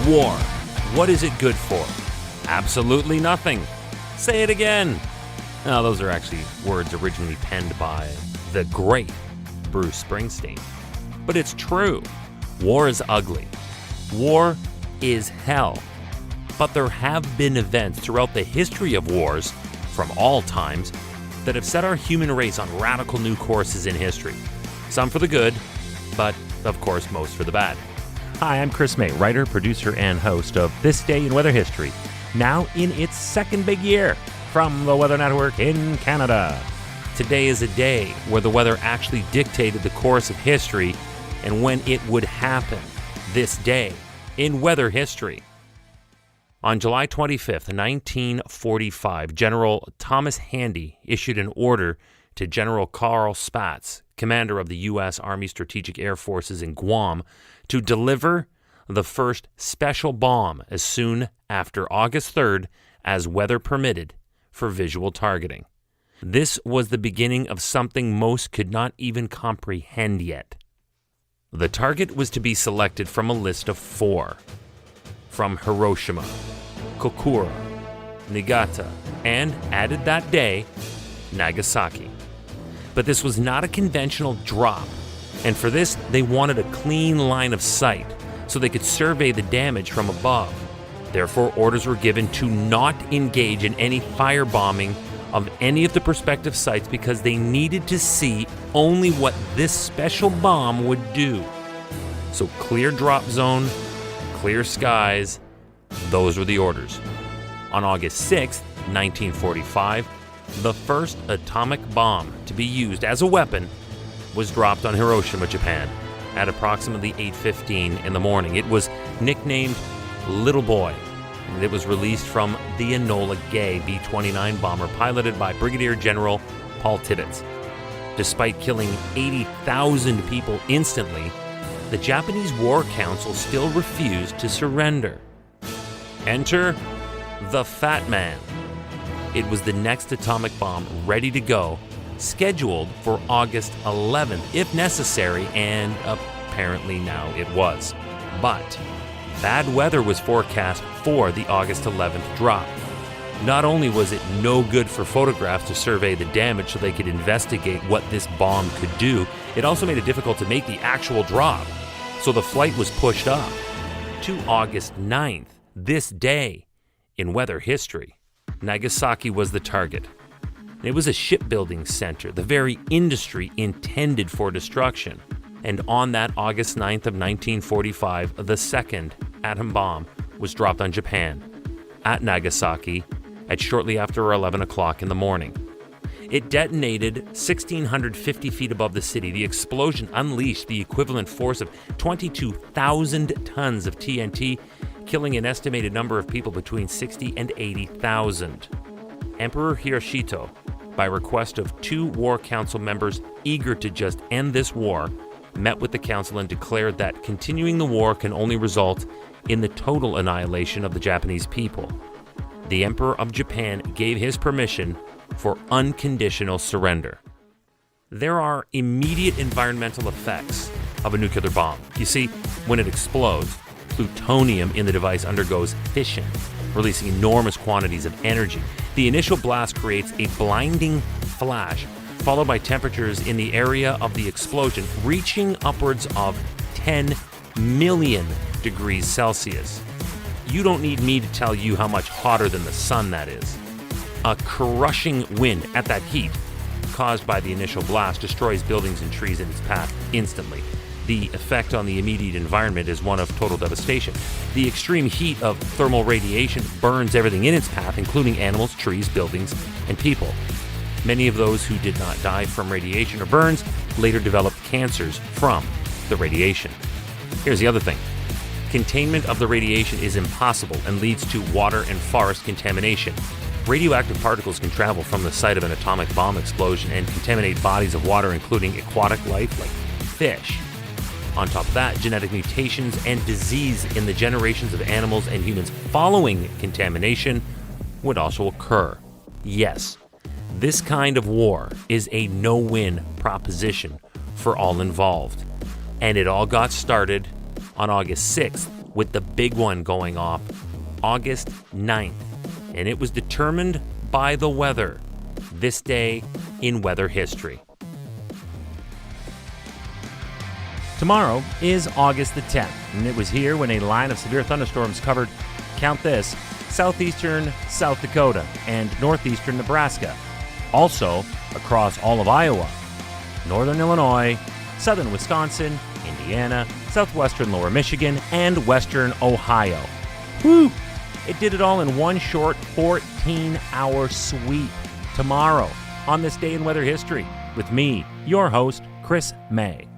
War. What is it good for? Absolutely nothing. Say it again. Now, those are actually words originally penned by the great Bruce Springsteen. But it's true. War is ugly. War is hell. But there have been events throughout the history of wars, from all times, that have set our human race on radical new courses in history. Some for the good, but of course most for the bad. Hi, I'm Chris May, writer, producer, and host of This Day in Weather History, now in its second big year from the Weather Network in Canada. Today is a day where the weather actually dictated the course of history and when it would happen. This day in weather history. On July 25th, 1945, General Thomas Handy issued an order to General Carl Spaatz, commander of the U.S. Army Strategic Air Forces in Guam, to deliver the first special bomb as soon after August 3rd as weather permitted for visual targeting. This was the beginning of something most could not even comprehend yet. The target was to be selected from a list of 4. From Hiroshima, Kokura, Niigata, and, added that day, Nagasaki. But this was not a conventional drop, and for this they wanted a clean line of sight so they could survey the damage from above. Therefore, orders were given to not engage in any firebombing of any of the prospective sites because they needed to see only what this special bomb would do. So clear drop zone, clear skies, those were the orders. On August 6th, 1945, the first atomic bomb to be used as a weapon was dropped on Hiroshima, Japan, at approximately 8:15 in the morning. It was nicknamed Little Boy, and it was released from the Enola Gay B-29 bomber piloted by Brigadier General Paul Tibbets. Despite killing 80,000 people instantly, the Japanese War Council still refused to surrender. Enter the Fat Man. It was the next atomic bomb ready to go, scheduled for August 11th if necessary, and apparently now it was. But bad weather was forecast for the August 11th drop. Not only was it no good for photographs to survey the damage so they could investigate what this bomb could do, it also made it difficult to make the actual drop. So the flight was pushed up to August 9th, this day in weather history. Nagasaki was the target. It was a shipbuilding center, the very industry intended for destruction. And on that August 9th of 1945, the second atom bomb was dropped on Japan at Nagasaki at shortly after 11 o'clock in the morning. It detonated 1,650 feet above the city. The explosion unleashed the equivalent force of 22,000 tons of TNT, killing an estimated number of people between 60 and 80,000. Emperor Hirohito, by request of 2 War Council members eager to just end this war, met with the council and declared that continuing the war can only result in the total annihilation of the Japanese people. The Emperor of Japan gave his permission for unconditional surrender. There are immediate environmental effects of a nuclear bomb. You see, when it explodes, plutonium in the device undergoes fission, releasing enormous quantities of energy. The initial blast creates a blinding flash, followed by temperatures in the area of the explosion reaching upwards of 10 million degrees Celsius. You don't need me to tell you how much hotter than the sun that is. A crushing wind at that heat, caused by the initial blast, destroys buildings and trees in its path instantly. The effect on the immediate environment is one of total devastation. The extreme heat of thermal radiation burns everything in its path, including animals, trees, buildings, and people. Many of those who did not die from radiation or burns later developed cancers from the radiation. Here's the other thing. Containment of the radiation is impossible and leads to water and forest contamination. Radioactive particles can travel from the site of an atomic bomb explosion and contaminate bodies of water, including aquatic life like fish. On top of that, genetic mutations and disease in the generations of animals and humans following contamination would also occur. Yes, this kind of war is a no-win proposition for all involved. And it all got started on August 6th with the big one going off August 9th. And it was determined by the weather. This day in weather history. Tomorrow is August the 10th, and it was here when a line of severe thunderstorms covered, count this, southeastern South Dakota and northeastern Nebraska. Also across all of Iowa, northern Illinois, southern Wisconsin, Indiana, southwestern Lower Michigan, and western Ohio. Woo! It did it all in one short 14-hour sweep. Tomorrow, on this day in weather history, with me, your host, Chris May.